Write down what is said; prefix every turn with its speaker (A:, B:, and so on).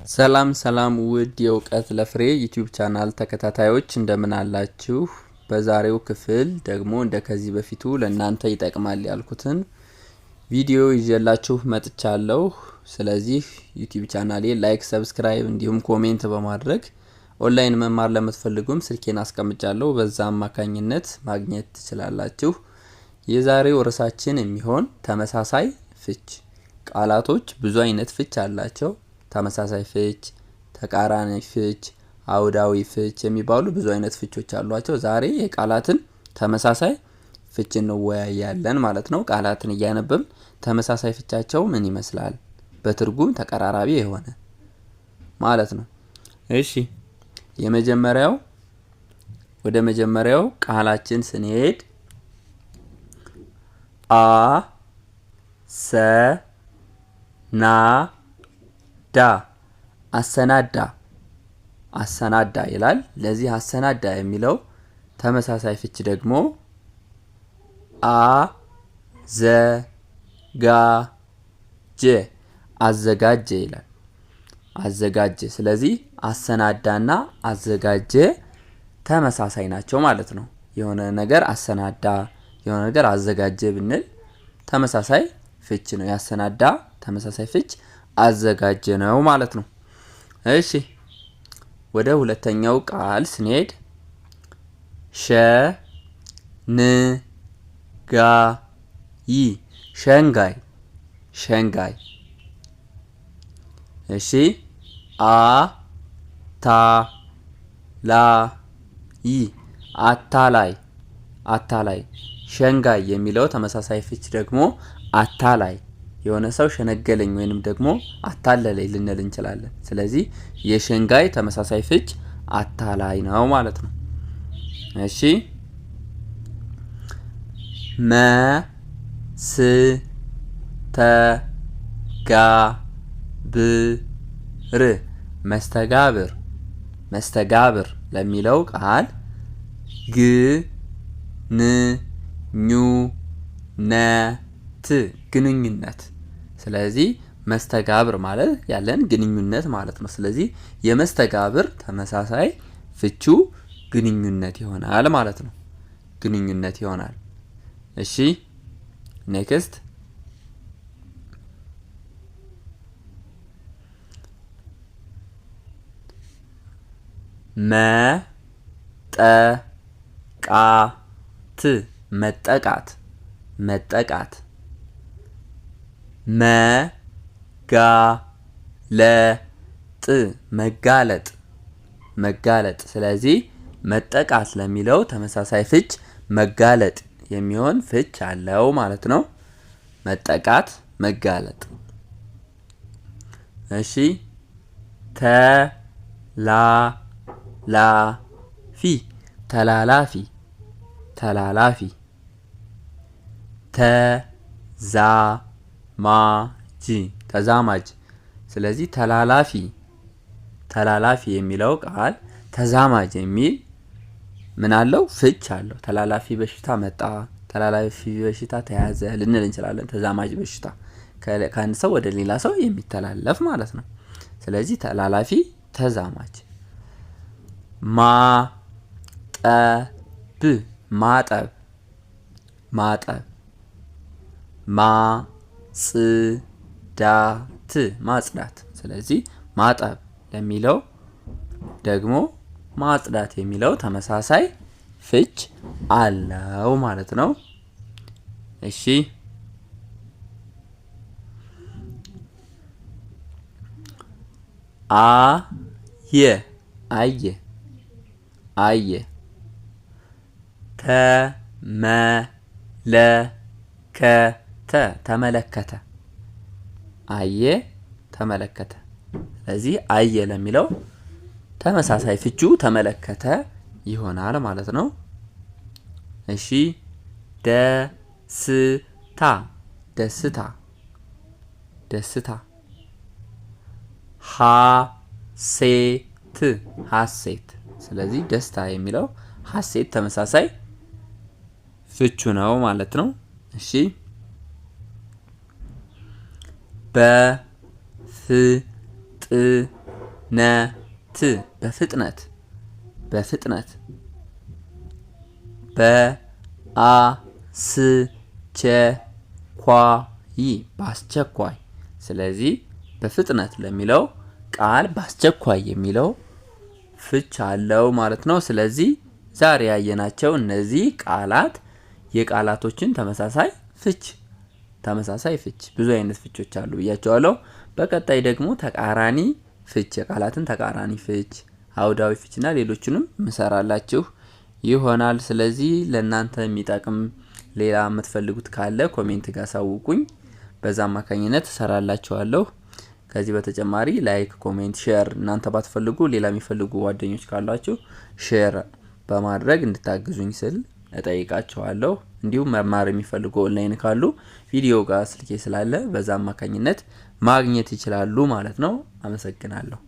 A: ሰላም ሰላም ውድ የእውቀት ለፍሬ ዩቲዩብ ቻናል ተከታታዮች እንደምን አላችሁ? በዛሬው ክፍል ደግሞ እንደከዚህ በፊቱ ለእናንተ ይጠቅማል ያልኩትን ቪዲዮ ይዤላችሁ መጥቻለሁ። ስለዚህ ዩቲዩብ ቻናሌ ላይክ፣ ሰብስክራይብ እንዲሁም ኮሜንት በማድረግ ኦንላይን መማር ለምትፈልጉም ስልኬን አስቀምጫለሁ። በዛ አማካኝነት ማግኘት ትችላላችሁ። የዛሬው ርዕሳችን የሚሆን ተመሳሳይ ፍች። ቃላቶች ብዙ አይነት ፍች አላቸው። ተመሳሳይ ፍች፣ ተቃራኒ ፍች፣ አውዳዊ ፍች የሚባሉ ብዙ አይነት ፍቾች አሏቸው። ዛሬ የቃላትን ተመሳሳይ ፍች እንወያያለን ማለት ነው። ቃላትን እያነበብን ተመሳሳይ ፍቻቸው ምን ይመስላል፣ በትርጉም ተቀራራቢ የሆነ ማለት ነው። እሺ ወደ መጀመሪያው ቃላችን ስንሄድ አሰናዳ ይላል። ለዚህ አሰናዳ የሚለው ተመሳሳይ ፍች ደግሞ አዘጋጀ ይላል። አዘጋጀ። ስለዚህ አሰናዳና አዘጋጀ ተመሳሳይ ናቸው ማለት ነው። የሆነ ነገር አሰናዳ፣ የሆነ ነገር አዘጋጀ ብንል ተመሳሳይ ፍች ነው። ያሰናዳ ተመሳሳይ ፍች አዘጋጀ ነው ማለት ነው። እሺ ወደ ሁለተኛው ቃል ስንሄድ ሸንጋይ። እሺ አታላይ። ሸንጋይ የሚለው ተመሳሳይ ፍች ደግሞ አታላይ፣ የሆነ ሰው ሸነገለኝ ወይንም ደግሞ አታለለኝ ልንል እንችላለን። ስለዚህ የሸንጋይ ተመሳሳይ ፍች አታላይ ነው ማለት ነው። እሺ መስተጋብር ለሚለው ቃል ግንኙነት። ስለዚህ መስተጋብር ማለት ያለን ግንኙነት ማለት ነው። ስለዚህ የመስተጋብር ተመሳሳይ ፍቹ ግንኙነት ይሆናል ማለት ነው። ግንኙነት ይሆናል። እሺ ኔክስት መጠቃት መጋለጥ። ስለዚህ መጠቃት ለሚለው ተመሳሳይ ፍች መጋለጥ የሚሆን ፍች አለው ማለት ነው። መጠቃት፣ መጋለጥ። እሺ ተላላፊ። ተዛማጅ። ስለዚህ ተላላፊ የሚለው ቃል ተዛማጅ የሚል ምን አለው? ፍች አለው። ተላላፊ በሽታ መጣ፣ ተላላፊ በሽታ ተያዘ ልንል እንችላለን። ተዛማጅ በሽታ ከአንድ ሰው ወደ ሌላ ሰው የሚተላለፍ ማለት ነው። ስለዚህ ተላላፊ፣ ተዛማጅ። ማጠብ። ማጽዳት። ስለዚህ ማጠብ ለሚለው ደግሞ ማጽዳት የሚለው ተመሳሳይ ፍች አለው ማለት ነው። እሺ አየ። ተመለከተ። አየ፣ ተመለከተ። ስለዚህ አየ ለሚለው ተመሳሳይ ፍቹ ተመለከተ ይሆናል ማለት ነው። እሺ ደስታ። ሐሴት። ስለዚህ ደስታ የሚለው ሐሴት ተመሳሳይ ፍቹ ነው ማለት ነው። እሺ በፍጥነት በፍጥነት በፍጥነት በአስቸኳይ በአስቸኳይ። ስለዚህ በፍጥነት ለሚለው ቃል በአስቸኳይ የሚለው ፍች አለው ማለት ነው። ስለዚህ ዛሬ ያየናቸው እነዚህ ቃላት የቃላቶችን ተመሳሳይ ፍች ብዙ አይነት ፍቾች አሉ ብያቸዋለሁ። በቀጣይ ደግሞ ተቃራኒ ፍች የቃላትን ተቃራኒ ፍች፣ አውዳዊ ፍችና ሌሎችንም ምሰራላችሁ ይሆናል። ስለዚህ ለእናንተ የሚጠቅም ሌላ የምትፈልጉት ካለ ኮሜንት ጋር ሳውቁኝ፣ በዛ አማካኝነት እሰራላችኋለሁ። ከዚህ በተጨማሪ ላይክ፣ ኮሜንት፣ ሼር እናንተ ባትፈልጉ ሌላ የሚፈልጉ ጓደኞች ካሏችሁ ሼር በማድረግ እንድታግዙኝ ስል እጠይቃችኋለሁ። እንዲሁም መማር የሚፈልጉ ኦንላይን ካሉ ቪዲዮ ጋር ስልኬ ስላለ በዛ አማካኝነት ማግኘት ይችላሉ ማለት ነው። አመሰግናለሁ።